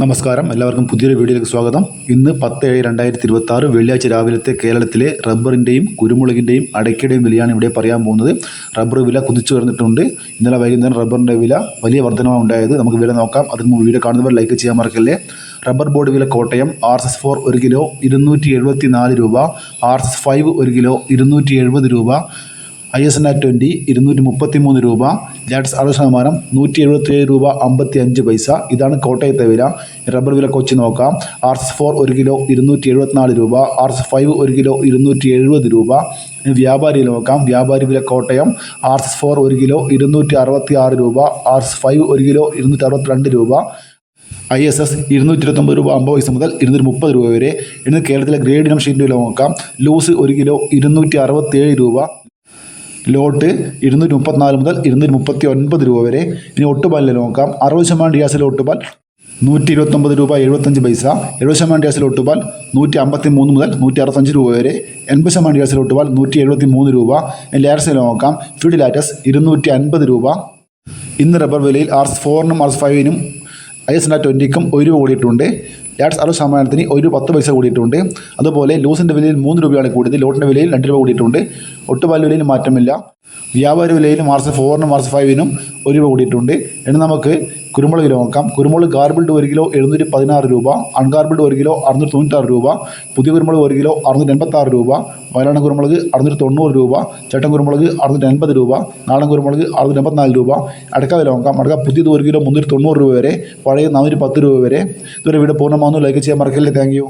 നമസ്കാരം, എല്ലാവർക്കും പുതിയൊരു വീഡിയോയിലേക്ക് സ്വാഗതം. ഇന്ന് 10/7/2026 വെള്ളിയാഴ്ച രാവിലത്തെ കേരളത്തിലെ റബ്ബറിൻ്റെയും കുരുമുളകിൻ്റെയും അടയ്ക്കയുടെയും വിലയാണ് ഇവിടെ പറയാൻ പോകുന്നത്. റബ്ബർ വില കുതിച്ചു വരുന്നിട്ടുണ്ട്. ഇന്നലെ വൈകുന്നേരം റബ്ബറിൻ്റെ വില വലിയ വർധനമാണ് ഉണ്ടായത്. നമുക്ക് വില നോക്കാം. അതിന് മുമ്പ് വീഡിയോ കാണുന്നവർ ലൈക്ക് ചെയ്യാൻ മറക്കല്ലേ. റബ്ബർ ബോർഡ് വില കോട്ടയം RSS4 1 കിലോ 274 രൂപ, RSS5 1 കിലോ 270 രൂപ, ISNA 20 233 രൂപ, ലാറ്റ്സ് 60% 177 രൂപ 55 പൈസ. ഇതാണ് കോട്ടയത്തെ വില. റബ്ബർ വില കൊച്ചി നോക്കാം. RSS4 1 കിലോ 274 രൂപ, RSS5 1 കിലോ 270 രൂപ. വ്യാപാരി നോക്കാം. വ്യാപാരി വില കോട്ടയം RSS4 1 കിലോ 266 രൂപ, RSS5 1 കിലോ 262 രൂപ, ISS 229 രൂപ 50 പൈസ മുതൽ 230 രൂപ വരെ. ഇന്ന് കേരളത്തിലെ ഗ്രേഡ് ഇനം ഷീറ്റ് വില നോക്കാം. ലൂസ് 1 കിലോ 267 രൂപ, ലോട്ട് 234 മുതൽ 239 രൂപ വരെ. ഇനി ഒട്ടുപാലിൽ നോക്കാം. 60% ഡിയാസിലെ ഒട്ടുപാൽ 129 രൂപ 75 പൈസ, 70% ഡിയാസിലെ ഒട്ടുപാൽ 153 മുതൽ 165 രൂപ വരെ, 80% ഡിയാസിലെ ഒട്ടുപാൽ 173 രൂപ. ലാറ്റസിൽ നോക്കാം. ഫീഡ് ലാറ്റസ് 250 രൂപ. ഇന്ന് റബ്ബർ വിലയിൽ RSS4-നും RSS5-നും ISNA 20-ക്കും 1 രൂപ കൂടിയിട്ടുണ്ട്. ലാറ്റ്സ് 60%-ന് 10 പൈസ കൂടിയിട്ടുണ്ട്. അതുപോലെ ലൂസിൻ്റെ വിലയിൽ 3 രൂപയാണ് കൂടിയത്. ലോട്ടിൻ്റെ വിലയിൽ 2 രൂപ കൂടിയിട്ടുണ്ട്. ഒട്ടുപാൽ വിലയിൽ മാറ്റമില്ല. വ്യാപാരി വിലയിലും RSS4-നും RSS5-നും 1 രൂപ കൂടിയിട്ടുണ്ട്. ഇനി നമുക്ക് കുരുമുളക് നോക്കാം. കുരുമുളക് ഗാർബിൾഡ് 1 കിലോ 716 രൂപ, അൺഗാർബിൾഡ് 1 കിലോ 696 രൂപ, പുതിയ കുരുമുളക് 1 കിലോ 686 രൂപ, വയലാണ കുരുമുളക് 690 രൂപ, ചേട്ടൻ കുരുമുളക് 680 രൂപ, നാടൻ കുരുമുളക് 684 രൂപ. അടക്ക വില നോക്കാം. അടക്ക പുതിയത് 1 കിലോ 390 രൂപ വരെ, പഴയ 410 രൂപ വരെ. ഇതുവരെ വീഡിയോ പൂർണ്ണമാകുന്നു. ലൈക്ക് ചെയ്യാൻ മറക്കല്ലേ. Thank you.